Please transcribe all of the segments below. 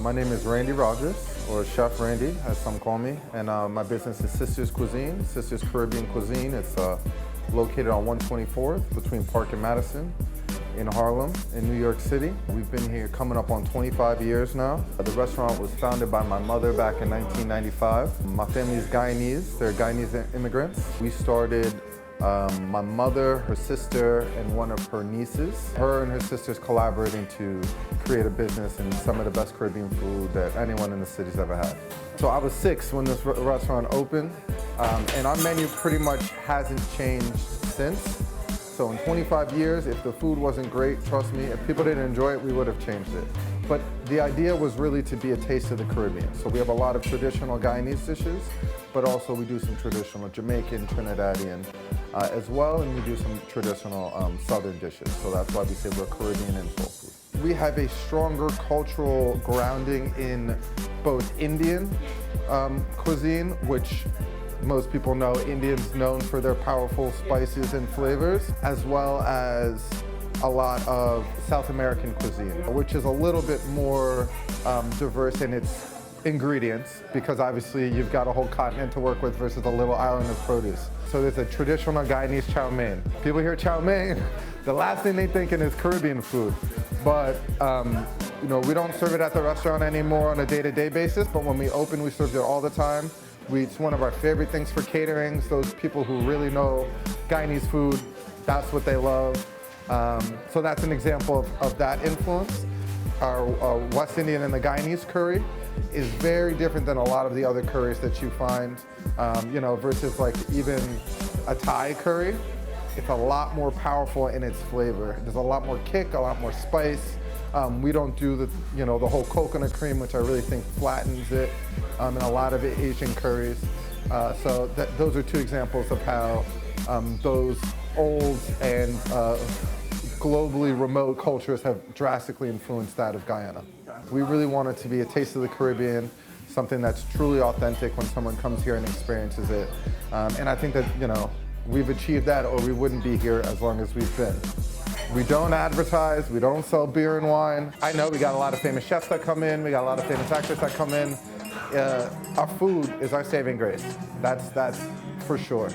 My name is RanDe Rogers, or Chef RanDe, as some call me, and my business is Sisters Cuisine, Sisters Caribbean Cuisine. It's located on 124th between Park and Madison in Harlem, in New York City. We've been here coming up on 25 years now. The restaurant was founded by my mother back in 1995. My family is Guyanese, they're Guyanese immigrants. We started my mother, her sister, and one of her nieces. Her and her sisters collaborating to create a business and some of the best Caribbean food that anyone in the city's ever had. So I was 6 when this restaurant opened, and our menu pretty much hasn't changed since. So in 25 years, if the food wasn't great, trust me, if people didn't enjoy it, we would have changed it. But the idea was really to be a taste of the Caribbean. So we have a lot of traditional Guyanese dishes, but also we do some traditional Jamaican, Trinidadian as well, and we do some traditional Southern dishes. So that's why we say we're Caribbean and soul food. We have a stronger cultural grounding in both Indian cuisine, which most people know Indians known for their powerful spices and flavors, as well as a lot of South American cuisine, which is a little bit more diverse in its ingredients, because obviously you've got a whole continent to work with versus a little island of produce. So there's a traditional Guyanese chow mein. People hear chow mein, the last thing they thinking is Caribbean food. But we don't serve it at the restaurant anymore on a day-to-day basis, but when we open, we serve it all the time. It's one of our favorite things for caterings. Those people who really know Guyanese food, that's what they love. So that's an example of that influence. Our West Indian and the Guyanese curry is very different than a lot of the other curries that you find, versus like even a Thai curry. It's a lot more powerful in its flavor. There's a lot more kick, a lot more spice. We don't do the whole coconut cream, which I really think flattens it in a lot of Asian curries. So those are 2 examples of how those old and globally remote cultures have drastically influenced that of Guyana. We really want it to be a taste of the Caribbean, something that's truly authentic when someone comes here and experiences it. And I think that, we've achieved that, or we wouldn't be here as long as we've been. We don't advertise, we don't sell beer and wine. I know we got a lot of famous chefs that come in, we got a lot of famous actors that come in. Our food is our saving grace. That's for sure.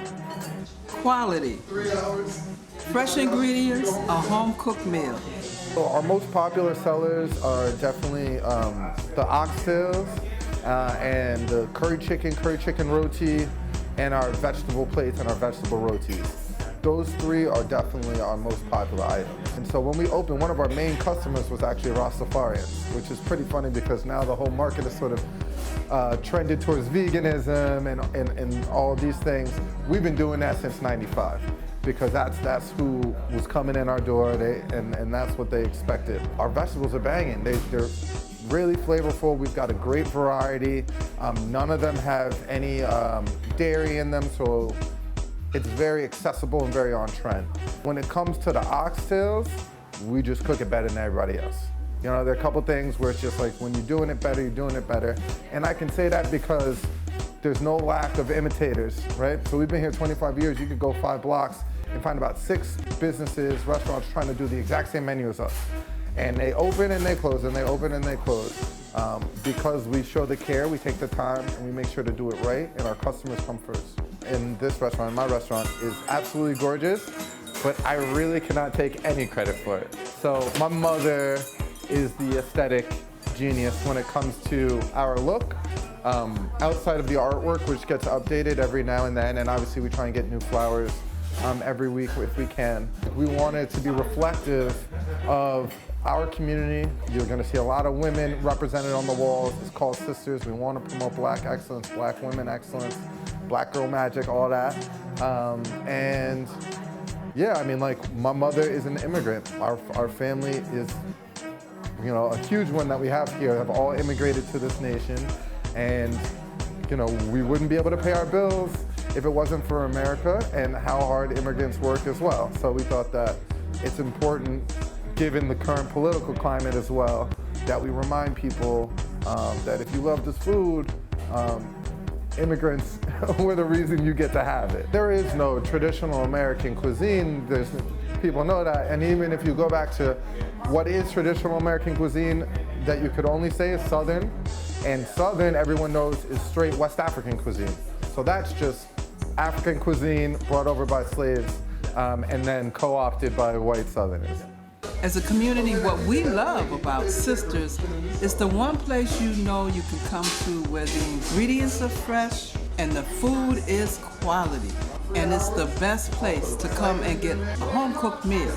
Quality. 3 hours. Fresh ingredients, a home-cooked meal. So our most popular sellers are definitely the oxtails and the curry chicken roti, and our vegetable plates and our vegetable rotis. Those 3 are definitely our most popular items. And so when we opened, one of our main customers was actually Rastafarians, which is pretty funny because now the whole market is sort of trended towards veganism and all of these things. We've been doing that since '95 because that's who was coming in our door, and that's what they expected. Our vegetables are banging. They're really flavorful. We've got a great variety. None of them have any dairy in them, so it's very accessible and very on trend. When it comes to the oxtails, we just cook it better than everybody else. There are a couple things where it's just like, when you're doing it better, you're doing it better. And I can say that because there's no lack of imitators, right? So we've been here 25 years. You could go 5 blocks and find about 6 businesses, restaurants trying to do the exact same menu as us. And they open and they close, and they open and they close. Because we show the care, we take the time, and we make sure to do it right, and our customers come first. In this restaurant, my restaurant, is absolutely gorgeous, but I really cannot take any credit for it. So my mother is the aesthetic genius when it comes to our look. Outside of the artwork, which gets updated every now and then, and obviously we try and get new flowers every week if we can. We want it to be reflective of our community. You're going to see a lot of women represented on the walls. It's called Sisters. We want to promote Black excellence, Black women excellence, Black girl magic, all that. And yeah, my mother is an immigrant. Our family is, a huge one that we have here, have all immigrated to this nation. And, we wouldn't be able to pay our bills if it wasn't for America and how hard immigrants work as well. So we thought that it's important, given the current political climate as well, that we remind people that if you love this food, immigrants were the reason you get to have it. There is no traditional American cuisine. People know that, and even if you go back to what is traditional American cuisine, that you could only say is Southern, and Southern, everyone knows, is straight West African cuisine. So that's just African cuisine brought over by slaves and then co-opted by white Southerners. As a community, what we love about Sisters is the one place you know you can come to where the ingredients are fresh and the food is quality. And it's the best place to come and get a home-cooked meal.